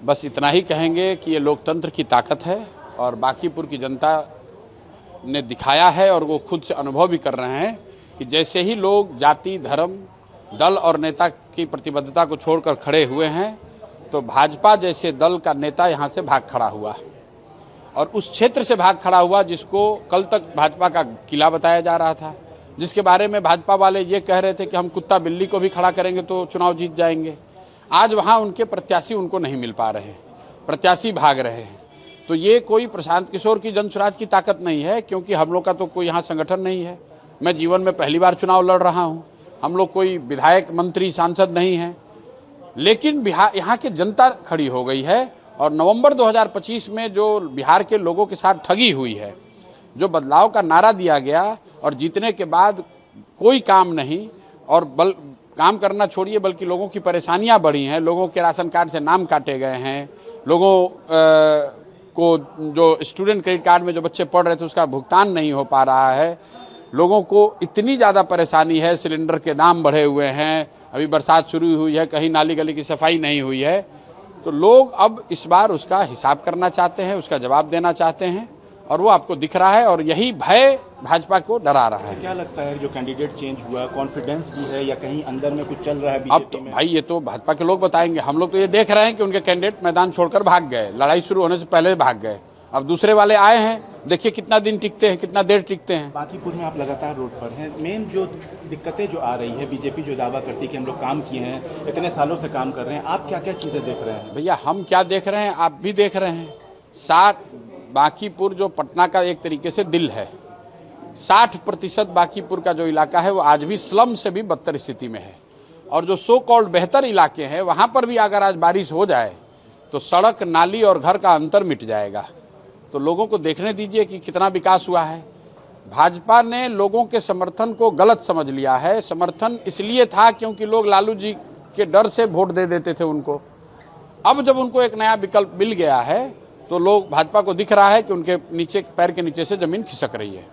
बस इतना ही कहेंगे कि ये लोकतंत्र की ताकत है और बांकीपुर की जनता ने दिखाया है और वो खुद से अनुभव भी कर रहे हैं कि जैसे ही लोग जाति, धर्म, दल और नेता की प्रतिबद्धता को छोड़कर खड़े हुए हैं तो भाजपा जैसे दल का नेता यहाँ से भाग खड़ा हुआ और उस क्षेत्र से भाग खड़ा हुआ जिसको कल तक भाजपा का किला बताया जा रहा था, जिसके बारे में भाजपा वाले ये कह रहे थे कि हम कुत्ता बिल्ली को भी खड़ा करेंगे तो चुनाव जीत जाएंगे। आज वहाँ उनके प्रत्याशी उनको नहीं मिल पा रहे, प्रत्याशी भाग रहे हैं। तो ये कोई प्रशांत किशोर की जनसुराज की ताकत नहीं है, क्योंकि हम लोग का तो कोई यहाँ संगठन नहीं है। मैं जीवन में पहली बार चुनाव लड़ रहा हूँ, हम लोग कोई विधायक, मंत्री, सांसद नहीं हैं, लेकिन बिहार यहाँ की जनता खड़ी हो गई है और नवंबर 2025 में जो बिहार के लोगों के साथ ठगी हुई है, जो बदलाव का नारा दिया गया और जीतने के बाद कोई काम नहीं और काम करना छोड़िए बल्कि लोगों की परेशानियां बढ़ी हैं, लोगों के राशन कार्ड से नाम काटे गए हैं, लोगों को जो स्टूडेंट क्रेडिट कार्ड में जो बच्चे पढ़ रहे थे उसका भुगतान नहीं हो पा रहा है, लोगों को इतनी ज़्यादा परेशानी है, सिलेंडर के दाम बढ़े हुए हैं, अभी बरसात शुरू हुई है, कहीं नाली गली की सफाई नहीं हुई है। तो लोग अब इस बार उसका हिसाब करना चाहते हैं, उसका जवाब देना चाहते हैं और वो आपको दिख रहा है और यही भय भाजपा को डरा रहा है। क्या लगता है जो कैंडिडेट चेंज हुआ, कॉन्फिडेंस भी है या कहीं अंदर में कुछ चल रहा है अब तो भाई ये तो भाजपा के लोग बताएंगे, हम लोग तो ये देख रहे हैं कि उनके कैंडिडेट मैदान छोड़कर भाग गए, लड़ाई शुरू होने से पहले भाग गए। अब दूसरे वाले आए हैं, देखिए कितना दिन टिकते हैं, कितना देर टिकते हैं। बांकीपुर में आप लगातार रोड पर हैं, मेन जो दिक्कतें जो आ रही है, बीजेपी जो दावा करती है कि हम लोग काम किए हैं, इतने सालों से काम कर रहे हैं, आप क्या क्या चीजें देख रहे हैं? भैया हम क्या देख रहे हैं, आप भी देख रहे हैं। 60 बांकीपुर जो पटना का एक तरीके से दिल है, 60% बांकीपुर का जो इलाका है वो आज भी स्लम से भी बदतर स्थिति में है और जो सो कॉल्ड बेहतर इलाके हैं वहाँ पर भी अगर आज बारिश हो जाए तो सड़क, नाली और घर का अंतर मिट जाएगा। तो लोगों को देखने दीजिए कि कितना विकास हुआ है। भाजपा ने लोगों के समर्थन को गलत समझ लिया है। समर्थन इसलिए था क्योंकि लोग लालू जी के डर से वोट दे देते थे उनको। अब जब उनको एक नया विकल्प मिल गया है तो लोग, भाजपा को दिख रहा है कि उनके नीचे, पैर के नीचे से जमीन खिसक रही है।